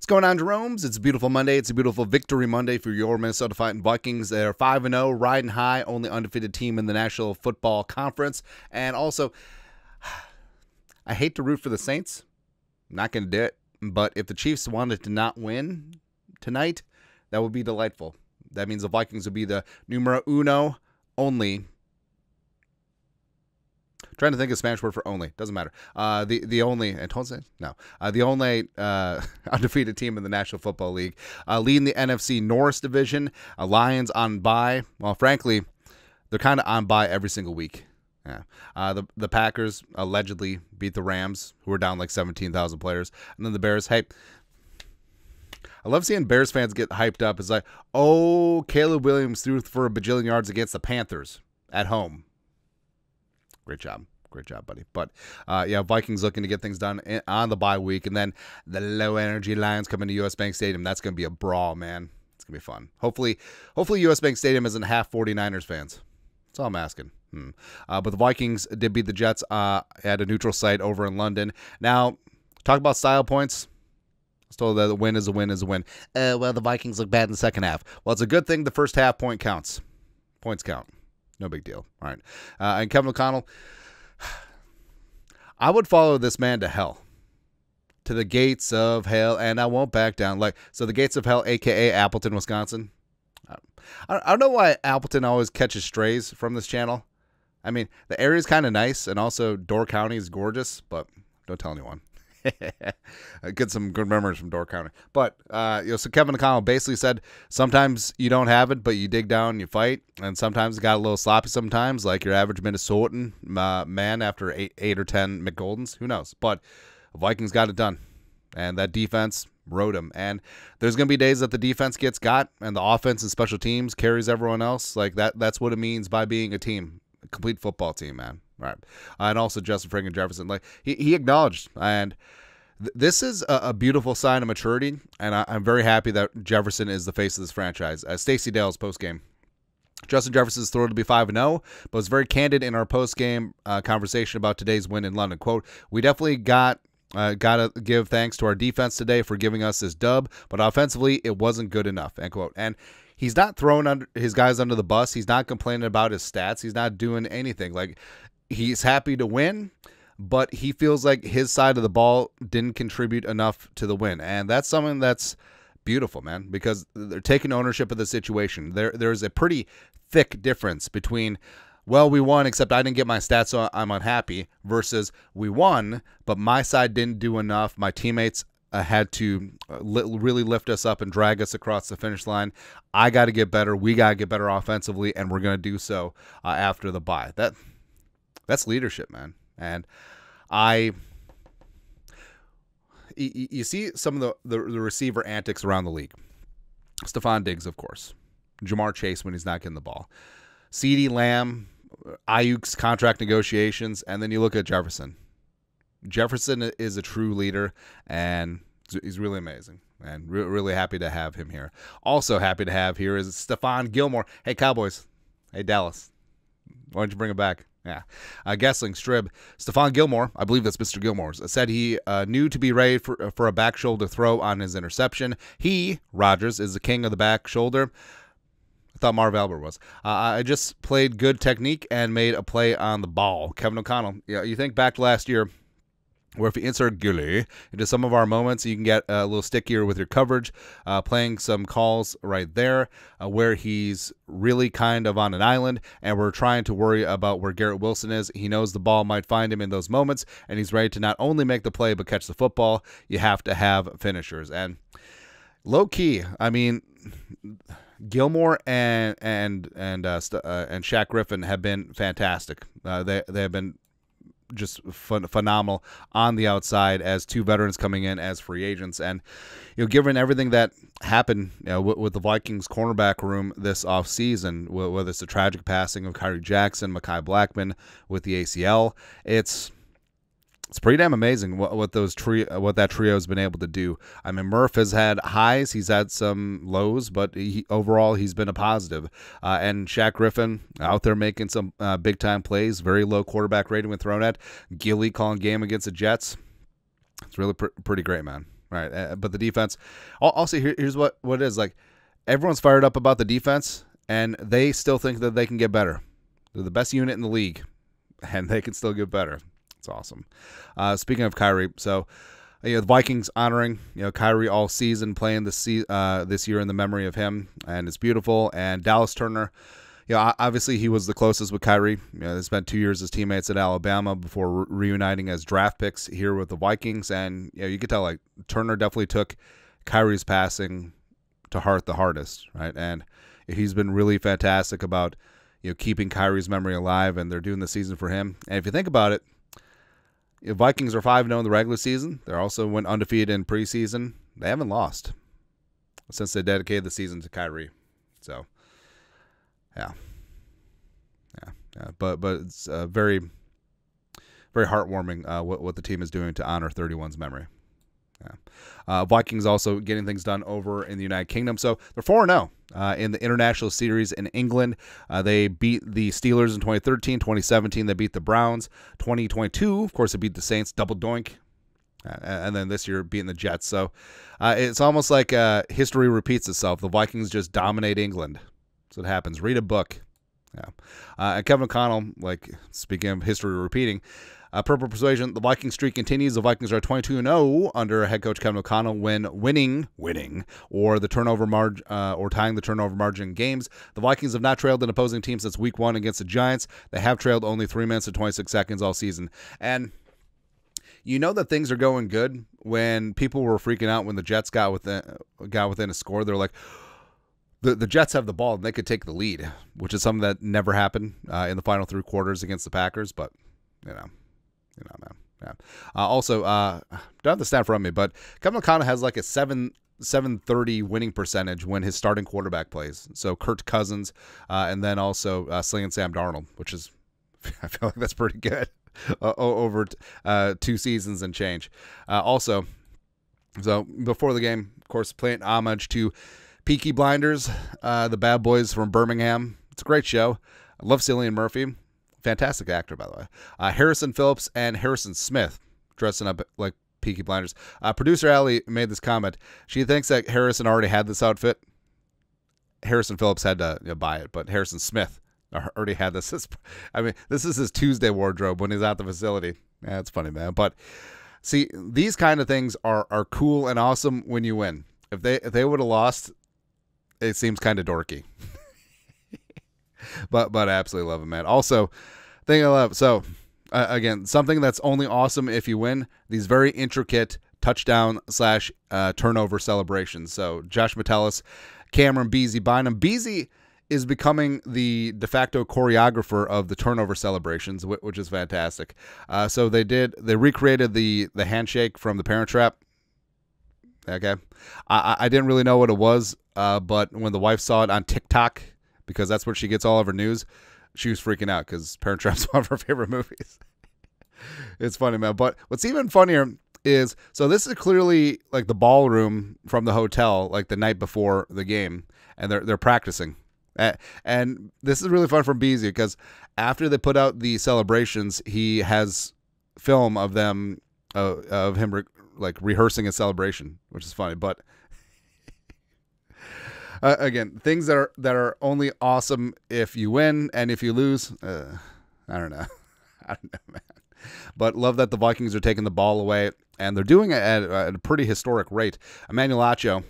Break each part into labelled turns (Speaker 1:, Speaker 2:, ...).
Speaker 1: What's going on, Jeromes? It's a beautiful Monday. It's a beautiful victory Monday for your Minnesota Fighting Vikings. They're 5-0, riding high, only undefeated team in the National Football Conference. And also, I hate to root for the Saints. I'm not going to do it. But if the Chiefs wanted to not win tonight, that would be delightful. That means the Vikings would be the numero uno only. Trying to think of Spanish word for only. Doesn't matter. The only, entonces? No. The only undefeated team in the National Football League. Leading the NFC North Division. Lions on bye. Well, frankly, they're kind of on bye every single week. Yeah. The Packers allegedly beat the Rams, who were down like 17,000 players. And then the Bears, hey, I love seeing Bears fans get hyped up. It's like, oh, Caleb Williams threw for a bajillion yards against the Panthers at home. Great job. Great job, buddy. But, yeah, Vikings looking to get things done on the bye week. And then the low-energy Lions come into U.S. Bank Stadium. That's going to be a brawl, man. It's going to be fun. Hopefully U.S. Bank Stadium isn't half 49ers fans. That's all I'm asking. But the Vikings did beat the Jets at a neutral site over in London. Now, talk about style points. I was told that the win is a win is a win. Well, the Vikings look bad in the second half. Well, it's a good thing the first half point counts. Points count. No big deal. All right. And Kevin O'Connell, I would follow this man to hell. To the gates of hell, and I won't back down. So the gates of hell, a.k.a. Appleton, Wisconsin. I don't know why Appleton always catches strays from this channel. I mean, the area is kind of nice, and also Door County is gorgeous, but don't tell anyone. I get some good memories from Door County. But, so Kevin O'Connell basically said, sometimes you don't have it, but you dig down and you fight. And sometimes it got a little sloppy sometimes, like your average Minnesotan man after eight or 10 McGoldens. Who knows? But Vikings got it done. And that defense rode them. And there's going to be days that the defense gets got, and the offense and special teams carries everyone else. Like that's what it means by being a team. A complete football team, man. Right. And also Justin friggin' Jefferson. Like he acknowledged, and this is a beautiful sign of maturity, and I'm very happy that Jefferson is the face of this franchise. Stacey Dale's postgame. Justin Jefferson is thrilled to be 5-0, but was very candid in our postgame conversation about today's win in London. Quote, we definitely got to give thanks to our defense today for giving us this dub, but offensively, it wasn't good enough, end quote. And he's not throwing his guys under the bus. He's not complaining about his stats. He's not doing anything. Like, he's happy to win, but he feels like his side of the ball didn't contribute enough to the win. And that's something that's beautiful, man, because they're taking ownership of the situation. There's a pretty thick difference between, well, we won, except I didn't get my stats, so I'm unhappy, versus we won, but my side didn't do enough. My teammates had to really lift us up and drag us across the finish line. I got to get better. We got to get better offensively, and we're going to do so after the bye. That's leadership, man. And you see some of the receiver antics around the league. Stephon Diggs, of course. Jamar Chase when he's not getting the ball. CeeDee Lamb, Ayuk's contract negotiations, and then you look at Jefferson. Jefferson is a true leader, and he's really amazing. And really happy to have him here. Also happy to have here is Stephon Gilmore. Hey, Cowboys. Hey, Dallas. Why don't you bring him back? Yeah. Gessling, Strib. Stephon Gilmore, I believe that's Mr. Gilmore's, said he knew to be ready for a back shoulder throw on his interception. He, Rodgers, is the king of the back shoulder. I thought Marv Albert was. I just played good technique and made a play on the ball. Kevin O'Connell, you think back to last year, where if you insert Gilly into some of our moments, you can get a little stickier with your coverage, playing some calls right there where he's really kind of on an island, and we're trying to worry about where Garrett Wilson is. He knows the ball might find him in those moments, and he's ready to not only make the play but catch the football. You have to have finishers. And low-key, I mean, Gilmore and Shaq Griffin have been fantastic. They have been just phenomenal on the outside as two veterans coming in as free agents. And given everything that happened with the Vikings cornerback room this offseason, whether it's the tragic passing of Kyrie Jackson, Mekhi Blackman with the ACL, it's pretty damn amazing what that trio has been able to do. I mean, Murph has had highs, he's had some lows, but overall he's been a positive. And Shaq Griffin out there making some big time plays, very low quarterback rating when thrown at. Gilly calling game against the Jets. It's really pretty great, man. right? But the defense, also here's what it is. Like, everyone's fired up about the defense, and they still think that they can get better. They're the best unit in the league, and they can still get better. It's awesome. Speaking of Kyrie, so the Vikings honoring Kyrie all season, playing this year in the memory of him, and it's beautiful. And Dallas Turner, obviously he was the closest with Kyrie. They spent 2 years as teammates at Alabama before reuniting as draft picks here with the Vikings, and you could tell like Turner definitely took Kyrie's passing to heart the hardest, right? And he's been really fantastic about keeping Kyrie's memory alive, and they're doing the season for him. And if you think about it, Vikings are 5-0 in the regular season. They also went undefeated in preseason. They haven't lost since they dedicated the season to Kyrie. So, yeah. But it's very, very heartwarming what the team is doing to honor 31's memory. Yeah. Vikings also getting things done over in the United Kingdom. So they're 4-0 in the international series in England. They beat the Steelers in 2013. 2017, they beat the Browns. 2022, of course, they beat the Saints. Double doink. And then this year, beating the Jets. So it's almost like history repeats itself. The Vikings just dominate England. That's what happens. Read a book. Yeah. And Kevin O'Connell, like, speaking of history repeating, Purple Persuasion, the Viking streak continues. The Vikings are 22-0 under head coach Kevin O'Connell when winning, or the turnover margin, or tying the turnover margin in games. The Vikings have not trailed an opposing team since Week 1 against the Giants. They have trailed only 3 minutes and 26 seconds all season. And you know that things are going good when people were freaking out when the Jets got within a score. They're like, the Jets have the ball and they could take the lead, which is something that never happened in the final 3 quarters against the Packers. But man. Yeah. Also, don't have the stat from me, but Kevin O'Connell has like a 730 winning percentage when his starting quarterback plays. So Kirk Cousins, and then also Sling and Sam Darnold, which is, I feel like that's pretty good over 2 seasons and change. Also, so before the game, of course, playing homage to Peaky Blinders, the bad boys from Birmingham. It's a great show. I love Cillian Murphy. Fantastic actor, by the way. Harrison Phillips and Harrison Smith dressing up like Peaky Blinders. Producer Allie made this comment. She thinks that Harrison already had this outfit. Harrison Phillips had to buy it, but Harrison Smith already had this. I mean, this is his Tuesday wardrobe when he's at the facility. Yeah, it's funny, man. But see, these kind of things are cool and awesome when you win. If they would have lost, it seems kind of dorky. But I absolutely love it, man. Also, thing I love, so again, something that's only awesome if you win, these very intricate touchdown / turnover celebrations. So Josh Metellus, Cameron Beasley Bynum. Beasley is becoming the de facto choreographer of the turnover celebrations, which is fantastic. So they recreated the handshake from The Parent Trap. Okay. I didn't really know what it was, but when the wife saw it on TikTok, because that's where she gets all of her news, she was freaking out because Parent Trap's one of her favorite movies. It's funny, man. But what's even funnier is, so this is clearly like the ballroom from the hotel, like the night before the game, and they're practicing. And this is really fun for Beasley because after they put out the celebrations, he has film of them, of him rehearsing a celebration, which is funny. But again, things that are only awesome if you win, and if you lose, I don't know. I don't know, man. But love that the Vikings are taking the ball away, and they're doing it at a pretty historic rate. Emmanuel Acho,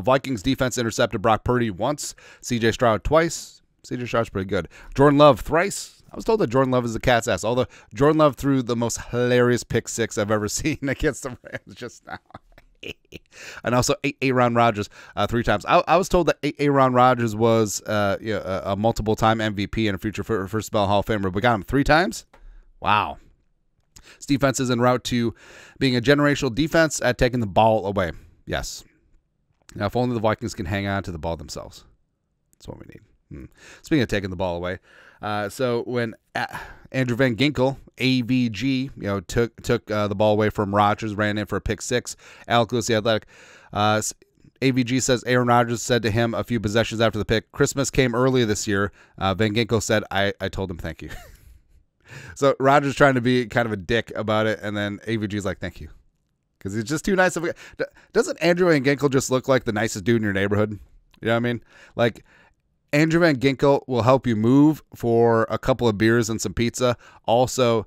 Speaker 1: Vikings defense intercepted Brock Purdy once, C.J. Stroud twice. C.J. Stroud's pretty good. Jordan Love thrice. I was told that Jordan Love is a cat's ass, although Jordan Love threw the most hilarious pick six I've ever seen against the Rams just now. And also A-Aron Rodgers 3 times. I was told that A-Aron Rodgers was a multiple-time MVP and a future first ballot Hall of Famer. We got him 3 times? Wow. This defense is en route to being a generational defense at taking the ball away. Yes. Now, if only the Vikings can hang on to the ball themselves. That's what we need. Speaking of taking the ball away, so when Andrew Van Ginkel, AVG, took the ball away from Rodgers, ran in for a pick 6. Alec Lewis, the Athletic. AVG says Aaron Rodgers said to him a few possessions after the pick, "Christmas came earlier this year." Van Ginkel said, I told him thank you. So Rodgers trying to be kind of a dick about it, and then AVG's like, thank you. because he's just too nice of a guy. Doesn't Andrew Van Ginkel just look like the nicest dude in your neighborhood? You know what I mean? Like, Andrew Van Ginkel will help you move for a couple of beers and some pizza. Also,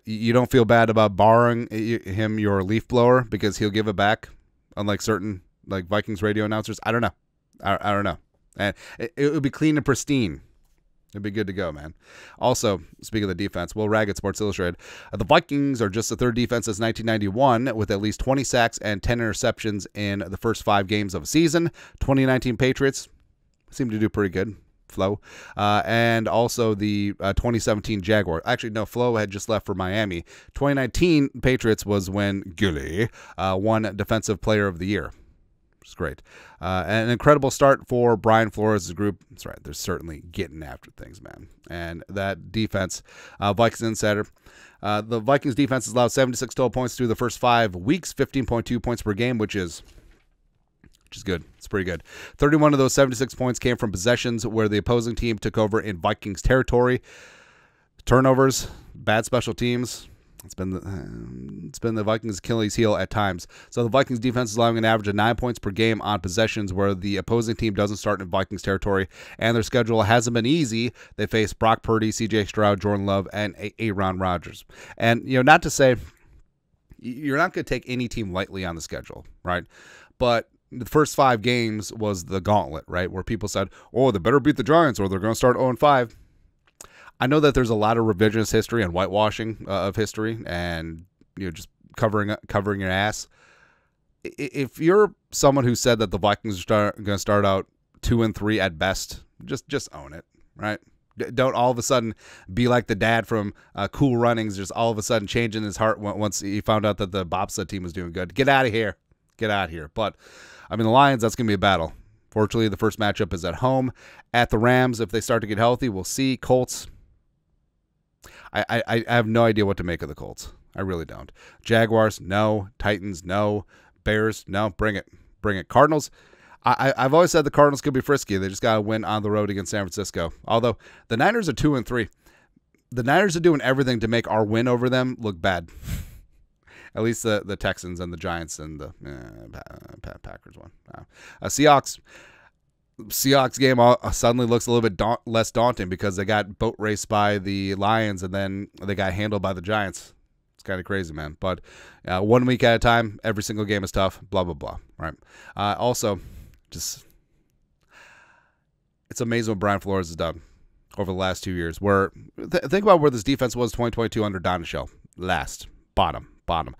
Speaker 1: you don't feel bad about borrowing him your leaf blower because he'll give it back, unlike certain like Vikings radio announcers. I don't know. I don't know. And it would be clean and pristine. It'd be good to go, man. Also, speaking of the defense, Will Raggett, Sports Illustrated, the Vikings are just the third defense since 1991 with at least 20 sacks and 10 interceptions in the first 5 games of a season. 2019 Patriots seem to do pretty good. Flo. And also the 2017 Jaguars. Actually, no, Flo had just left for Miami. 2019 Patriots was when Gilly won Defensive Player of the Year. It's great. An incredible start for Brian Flores' group. That's right. They're certainly getting after things, man. And that defense, Vikings Insider. The Vikings defense has allowed 76 total points through the first 5 weeks, 15.2 points per game, which is good. It's pretty good. 31 of those 76 points came from possessions where the opposing team took over in Vikings territory. Turnovers, bad special teams. It's been the Vikings' Achilles heel at times. So the Vikings defense is allowing an average of 9 points per game on possessions where the opposing team doesn't start in Vikings territory, and their schedule hasn't been easy. They face Brock Purdy, C.J. Stroud, Jordan Love, and A-Aron Rodgers. And not to say you're not going to take any team lightly on the schedule, right? But the first 5 games was the gauntlet, right, where people said, "Oh, they better beat the Giants, or they're going to start 0-5." I know that there's a lot of revisionist history and whitewashing of history, and just covering your ass. If you're someone who said that the Vikings are going to start out 2-3 at best, just own it, right? Don't all of a sudden be like the dad from Cool Runnings, just all of a sudden changing his heart once he found out that the bobsled team was doing good. Get out of here. Get out of here. But, I mean, the Lions, that's going to be a battle. Fortunately, the first matchup is at home. At the Rams, if they start to get healthy, we'll see. Colts, I have no idea what to make of the Colts. I really don't. Jaguars, no. Titans, no. Bears, no. Bring it. Bring it. Cardinals, I've always said the Cardinals could be frisky. They just got to win on the road against San Francisco. Although the Niners are 2-3. The Niners are doing everything to make our win over them look bad. At least the Texans and the Giants and the Packers one. Seahawks game suddenly looks a little bit less daunting because they got boat raced by the Lions and then they got handled by the Giants. It's kind of crazy, man. But 1 week at a time, every single game is tough, blah, blah, blah. Right. Also, just it's amazing what Brian Flores has done over the last 2 years. Where think about where this defense was 2022 under Donachelle. Bottom.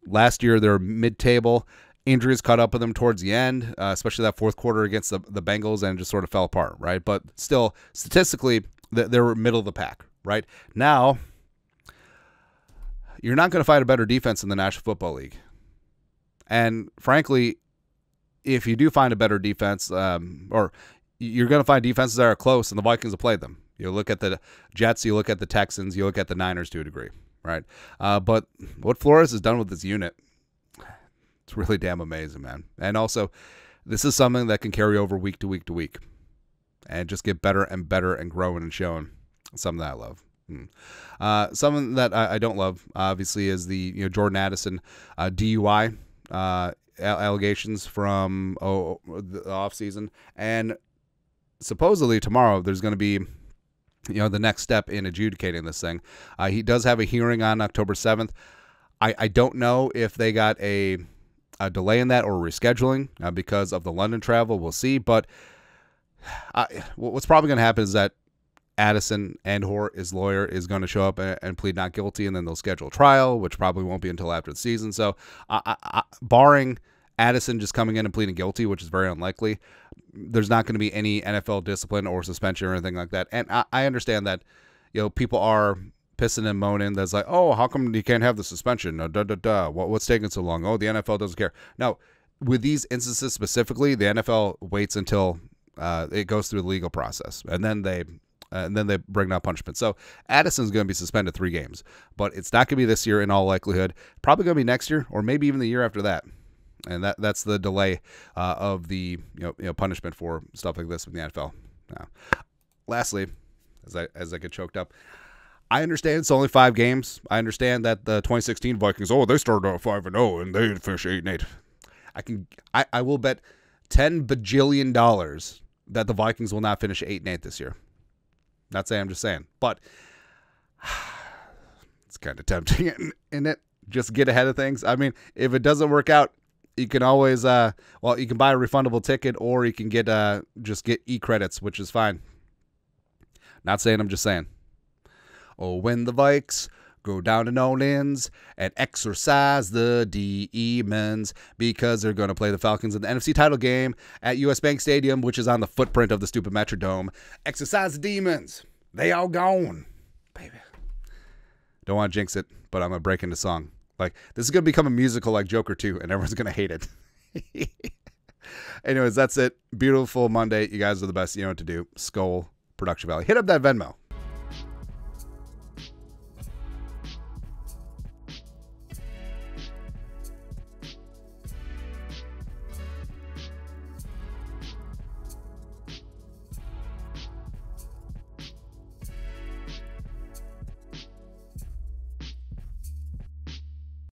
Speaker 1: Last year, they were mid-table. Injuries caught up with them towards the end, especially that fourth quarter against the Bengals, and just sort of fell apart, right? But still, statistically, they were middle of the pack, right? Now, you're not going to find a better defense in the National Football League. And frankly, if you do find a better defense, or you're going to find defenses that are close, and the Vikings have played them. You look at the Jets, you look at the Texans, you look at the Niners to a degree, right? But what Flores has done with this unit, it's really damn amazing, man. And also, this is something that can carry over week to week to week and just get better and better and growing and showing. Something that I love. Something that I don't love, obviously, is the Jordan Addison DUI allegations from the offseason. And supposedly tomorrow there's going to be the next step in adjudicating this thing. He does have a hearing on October 7th. I don't know if they got a delay in that or rescheduling because of the London travel. We'll see. But what's probably going to happen is that Addison and/or his lawyer is going to show up and plead not guilty, and then they'll schedule a trial, which probably won't be until after the season. So barring Addison just coming in and pleading guilty, which is very unlikely, there's not going to be any NFL discipline or suspension or anything like that. And I understand that people are pissing and moaning. That's like, oh, how come you can't have the suspension? What's taking so long? Oh, the NFL doesn't care. No, with these instances specifically, the NFL waits until it goes through the legal process, and then they bring down punishment. So Addison's going to be suspended 3 games, but it's not going to be this year in all likelihood. Probably going to be next year, or maybe even the year after that. And that's the delay of the punishment for stuff like this in the NFL. Now, lastly, as I get choked up, I understand it's only 5 games. I understand that the 2016 Vikings, they started out 5-0 and they finished 8-8. I will bet $10 bajillion that the Vikings will not finish 8-8 this year. Not saying, I'm just saying. But it's kind of tempting, isn't it? Just get ahead of things. I mean, if it doesn't work out, you can always, you can buy a refundable ticket, or you can get just get e-credits, which is fine. Not saying, I'm just saying. Oh, when the Vikes go down to New Orleans and exorcise the demons, because they're going to play the Falcons in the NFC title game at US Bank Stadium, which is on the footprint of the stupid Metrodome. Exorcise the demons. They all gone. Baby. Don't want to jinx it, but I'm going to break into song. Like, this is going to become a musical like Joker 2, and everyone's going to hate it. Anyways, that's it. Beautiful Monday. You guys are the best. You know what to do. Skull, Production Valley. Hit up that Venmo.